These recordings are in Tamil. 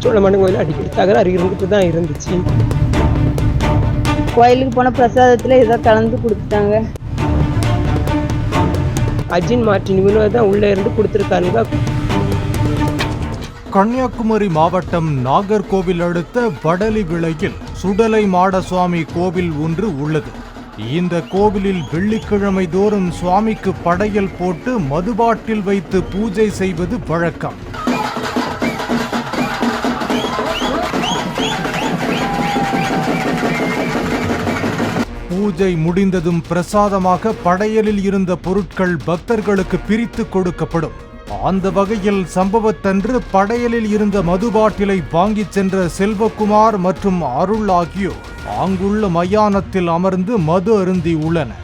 சோழமாடன் கோயில் அடிக்கடி தகராறு இருந்துட்டு தான் இருந்துச்சு. கோயிலுக்கு போன பிரசாதத்தில் ஏதோ கலந்து கொடுத்துட்டாங்க. அஜின் மார்டின் இவங்க தான் உள்ளே இருந்து கொடுத்துருக்காங்க. கன்னியாகுமரி மாவட்டம் நாகர்கோவில் அடுத்த வடலி விளையில் சுடலை மாடசுவாமி கோவில் ஒன்று உள்ளது. இந்த கோவிலில் வெள்ளிக்கிழமை தோறும் சுவாமிக்கு படையல் போட்டு மதுபாட்டில் வைத்து பூஜை செய்வது வழக்கம். பூஜை முடிந்ததும் பிரசாதமாக படையலில் இருந்த பொருட்கள் பக்தர்களுக்கு பிரித்து கொடுக்கப்படும். அந்த வகையில் சம்பவத்தன்று படையலில் இருந்த மதுபாட்டிலை வாங்கிச் சென்ற செல்வகுமார் மற்றும் அருள் ஆகியோர் அங்குள்ள மயானத்தில் அமர்ந்து மது அருந்தி உள்ளனர்.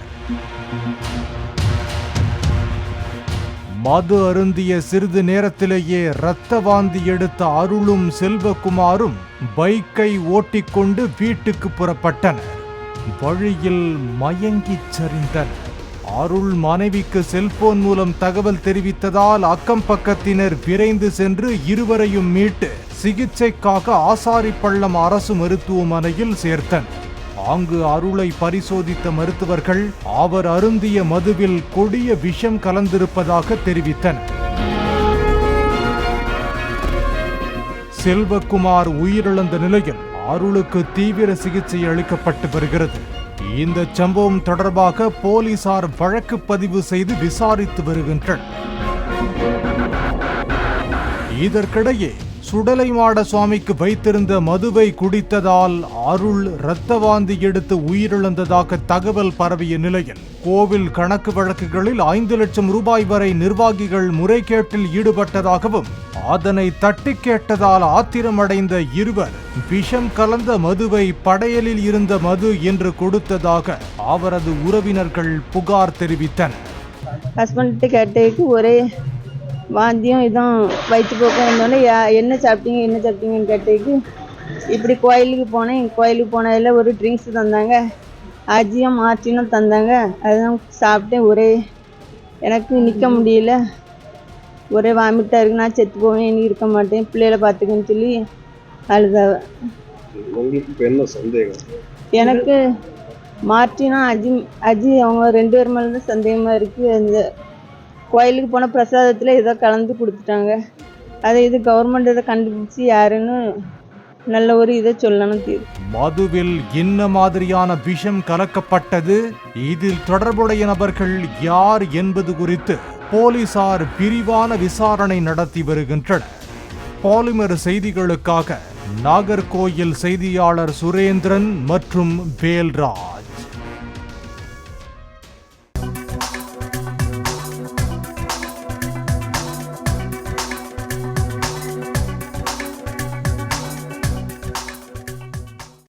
மது அருந்திய சிறிது நேரத்திலேயே இரத்த வாந்தி எடுத்த அருளும் செல்வகுமாரும் பைக்கை ஓட்டிக்கொண்டு வீட்டுக்கு புறப்பட்டனர். வழியில் மயங்கிச் சரிந்தனர். அருள் மனைவிக்கு செல்போன் மூலம் தகவல் தெரிவித்ததால் அக்கம் பக்கத்தினர் விரைந்து சென்று இருவரையும் மீட்டு சிகிச்சைக்காக ஆசாரிப்பள்ளம் அரசு மருத்துவமனையில் சேர்த்தனர். அங்கு அருளை பரிசோதித்த மருத்துவர்கள் அவர் அருந்திய மதுவில் கொடிய விஷம் கலந்திருப்பதாக தெரிவித்தனர். செல்வகுமார் உயிரிழந்த நிலையில் அருளுக்கு தீவிர சிகிச்சை அளிக்கப்பட்டு வருகிறது. இந்த சம்பவம் தொடர்பாக போலீசார் வழக்கு பதிவு செய்து விசாரித்து வருகின்றனர். இதற்கிடையே சுடலைமாட சுவாமிக்கு வைத்திருந்த மதுவை குடித்ததால் அருள் இரத்த வாந்தி எடுத்து உயிரிழந்ததாக தகவல் பரவிய நிலையில் கோவில் கணக்கு வழக்குகளில் 5 லட்சம் ரூபாய் வரை நிர்வாகிகள் முறைகேட்டில் ஈடுபட்டதாகவும் அதனை தட்டி கேட்டதால் ஆத்திரமடைந்த இருவர் விஷம் கலந்த மதுவை படையலில் இருந்த மது என்று கொடுத்ததாக அவரது உறவினர்கள் புகார் தெரிவித்தனர். ஹஸ்பண்ட்கிட்ட கேட்டதுக்கு ஒரே வாந்தியும் இதுவும் வயிற்று போக்கம் இருந்தோடனே என்ன சாப்பிட்டீங்கன்னு கேட்டதுக்கு இப்படி கோயிலுக்கு போனதில் ஒரு ட்ரிங்க்ஸ் தந்தாங்க, அஜியும் மார்டினும் தந்தாங்க. அதுதான் சாப்பிட்டேன். எனக்கு நிற்க முடியல, ஒரே வாமிட்டாக இருக்கு, நான் செத்து போவேன், இனி இருக்க மாட்டேன், பிள்ளைகளை பார்த்துக்கன்னு சொல்லி அழுதாவ. என்ன சந்தேகம்? எனக்கு மார்டினா அஜி அவங்க 2 பேர் மேலே தான் சந்தேகமாக இருக்குது. அந்த கோயிலுக்கு போன பிரசாதத்தில் ஏதோ கலந்து கொடுத்துட்டாங்க. இது கவர்மெண்ட் இதை கண்டுபிடிச்சி யாருன்னு நல்ல ஒரு இதை சொல்லணும். மதுவில் என்ன மாதிரியான விஷம் கலக்கப்பட்டது, இதில் தொடர்புடைய நபர்கள் யார் என்பது குறித்து போலீசார் விரிவான விசாரணை நடத்தி வருகின்றனர். பாலிமர் செய்திகளுக்காக நாகர்கோயில் செய்தியாளர் சுரேந்திரன் மற்றும் வேல்ராஜ்.